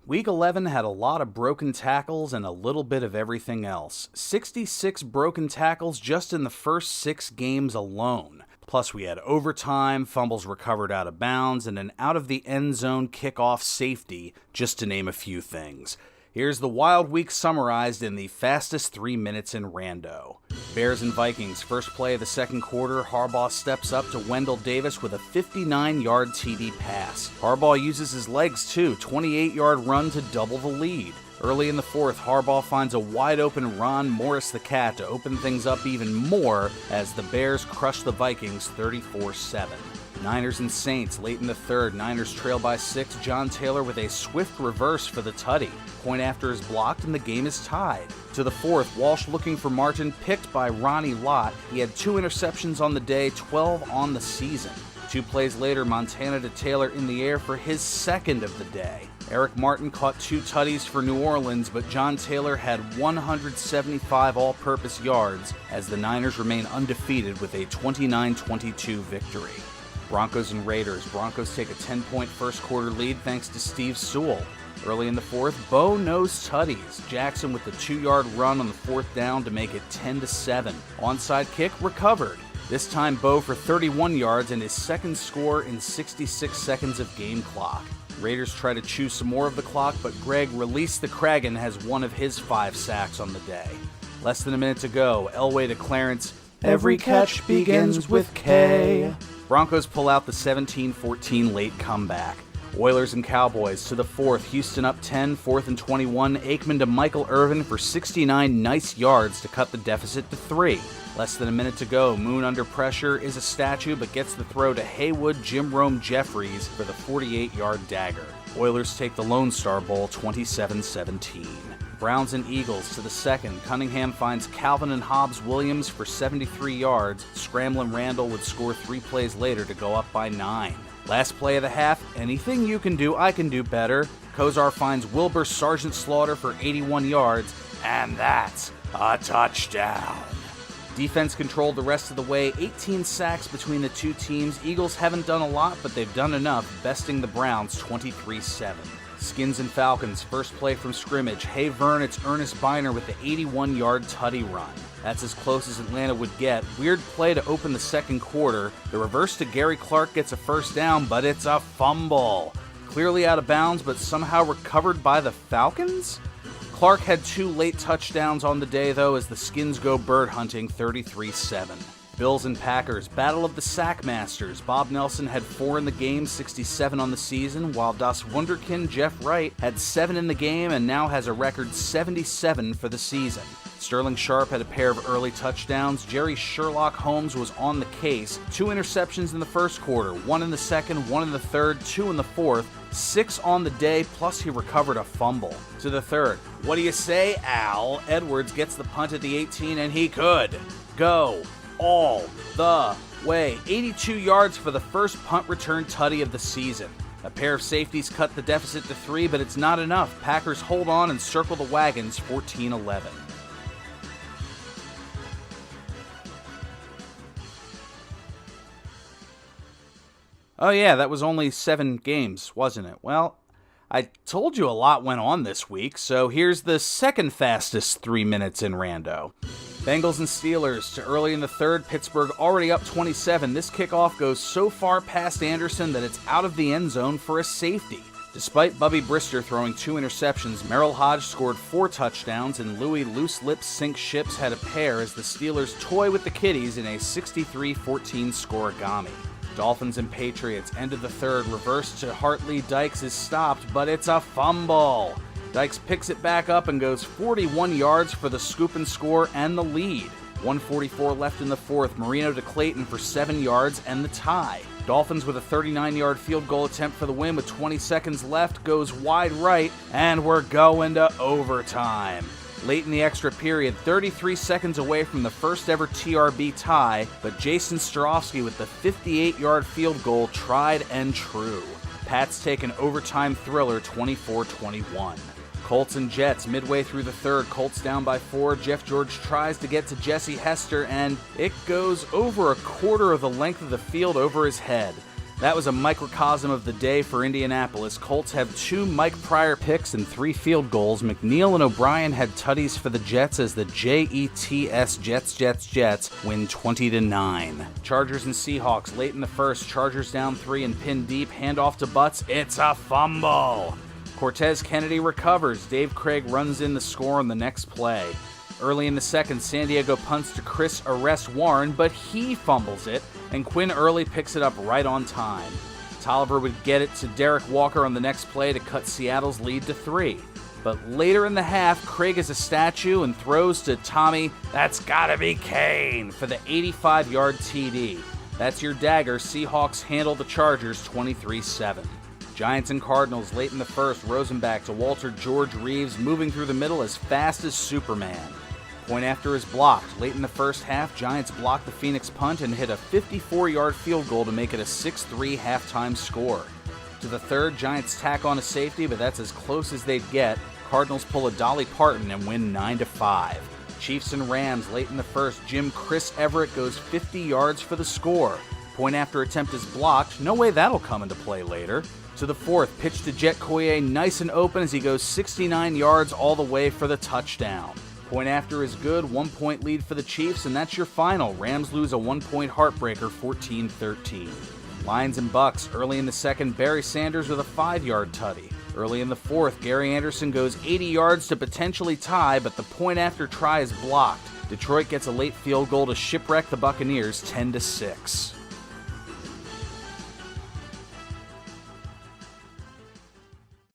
Week 11 had a lot of broken tackles and a little bit of everything else. 66 broken tackles just in the first 6 games alone. Plus we had overtime, fumbles recovered out of bounds, and an out-of-the-end-zone kickoff safety, just to name a few things. Here's the Wild Week summarized in the fastest 3 minutes in Rando. Bears and Vikings, first play of the second quarter, Harbaugh steps up to Wendell Davis with a 59-yard TD pass. Harbaugh uses his legs too, 28-yard run to double the lead. Early in the fourth, Harbaugh finds a wide-open Ron Morris the Cat to open things up even more as the Bears crush the Vikings 34-7. Niners and Saints, late in the third, Niners trail by 6, John Taylor with a swift reverse for the tutty. Point after is blocked and the game is tied. To the fourth, Walsh looking for Martin, picked by Ronnie Lott. He had 2 interceptions on the day, 12 on the season. 2 plays later, Montana to Taylor in the air for his second of the day. Eric Martin caught 2 tutties for New Orleans, but John Taylor had 175 all-purpose yards as the Niners remain undefeated with a 29-22 victory. Broncos and Raiders. Broncos take a 10-point first-quarter lead thanks to Steve Sewell. Early in the fourth, Bo knows tutties. Jackson with the 2-yard run on the fourth down to make it 10-7. Onside kick recovered. This time Bo for 31 yards and his second score in 66 seconds of game clock. Raiders try to chew some more of the clock, but Greg Release the Kragan has one of his 5 sacks on the day. Less than a minute to go, Elway to Clarence. Every catch begins with K. Broncos pull out the 17-14 late comeback. Oilers and Cowboys to the fourth, Houston up 10, 4th and 21, Aikman to Michael Irvin for 69 nice yards to cut the deficit to 3. Less than a minute to go, Moon under pressure is a statue but gets the throw to Haywood Jim Rome Jeffries for the 48-yard dagger. Oilers take the Lone Star Bowl 27-17. Browns and Eagles to the second. Cunningham finds Calvin and Hobbs Williams for 73 yards. Scrambling Randall would score 3 plays later to go up by 9. Last play of the half, anything you can do, I can do better. Kozar finds Wilbur Sergeant Slaughter for 81 yards, and that's a touchdown. Defense controlled the rest of the way, 18 sacks between the two teams. Eagles haven't done a lot, but they've done enough, besting the Browns 23-7. Skins and Falcons, first play from scrimmage. Hey Vern, it's Ernest Biner with the 81-yard tutty run. That's as close as Atlanta would get. Weird play to open the second quarter. The reverse to Gary Clark gets a first down, but it's a fumble. Clearly out of bounds, but somehow recovered by the Falcons? Clark had 2 late touchdowns on the day, though, as the Skins go bird hunting 33-7. Bills and Packers, battle of the Sackmasters. Bob Nelson had 4 in the game, 67 on the season, while Das Wunderkind Jeff Wright had 7 in the game and now has a record 77 for the season. Sterling Sharp had a pair of early touchdowns. Jerry Sherlock Holmes was on the case. 2 interceptions in the first quarter, 1 in the second, 1 in the third, 2 in the fourth, 6 on the day, plus he recovered a fumble. To the third, what do you say, Al? Edwards gets the punt at the 18, and he could go all the way. 82 yards for the first punt return tutty of the season. A pair of safeties cut the deficit to 3, but it's not enough. Packers hold on and circle the wagons 14-11. Oh yeah, that was only 7 games, wasn't it? Well, I told you a lot went on this week, so here's the second fastest 3 minutes in Rando. Bengals and Steelers to early in the third, Pittsburgh already up 27. This kickoff goes so far past Anderson that it's out of the end zone for a safety. Despite Bubby Brister throwing 2 interceptions, Merrill Hodge scored 4 touchdowns, and Louis Loose Lips Sink Ships had a pair as the Steelers toy with the kiddies in a 63-14 scoregami. Dolphins and Patriots, end of the third, reverse to Hartley. Dykes is stopped, but it's a fumble. Dykes picks it back up and goes 41 yards for the scoop and score and the lead. 1:44 left in the fourth. Marino to Clayton for 7 yards and the tie. Dolphins with a 39-yard field goal attempt for the win with 20 seconds left, goes wide right, and we're going to overtime. Late in the extra period, 33 seconds away from the first ever TRB tie, but Jason Starofsky with the 58-yard field goal tried and true. Pats take an overtime thriller 24-21. Colts and Jets, midway through the third, Colts down by 4. Jeff George tries to get to Jesse Hester, and it goes over a quarter of the length of the field over his head. That was a microcosm of the day for Indianapolis. Colts have 2 Mike Pryor picks and 3 field goals. McNeil and O'Brien had tutties for the Jets as the Jets win 20-9. Chargers and Seahawks late in the first. Chargers down 3 and pinned deep. Handoff to Butts. It's a fumble. Cortez Kennedy recovers. Dave Craig runs in the score on the next play. Early in the second, San Diego punts to Chris Arrest Warren, but he fumbles it, and Quinn Early picks it up right on time. Tolliver would get it to Derek Walker on the next play to cut Seattle's lead to 3. But later in the half, Craig is a statue and throws to Tommy, "That's gotta be Kane," for the 85-yard TD. That's your dagger. Seahawks handle the Chargers 23-7. Giants and Cardinals late in the first. Rosenbach to Walter George Reeves, moving through the middle as fast as Superman. Point after is blocked. Late in the first half, Giants blocked the Phoenix punt and hit a 54-yard field goal to make it a 6-3 halftime score. To the third, Giants tack on a safety, but that's as close as they'd get. Cardinals pull a Dolly Parton and win 9-5. Chiefs and Rams late in the first. Chris Everett goes 50 yards for the score. Point after attempt is blocked. No way that'll come into play later. To the fourth, pitch to Jet Koye nice and open as he goes 69 yards all the way for the touchdown. Point after is good, 1-point lead for the Chiefs, and that's your final. Rams lose a 1-point heartbreaker, 14-13. Lions and Bucks, early in the second, Barry Sanders with a 5-yard tutty. Early in the fourth, Gary Anderson goes 80 yards to potentially tie, but the point after try is blocked. Detroit gets a late field goal to shipwreck the Buccaneers 10-6.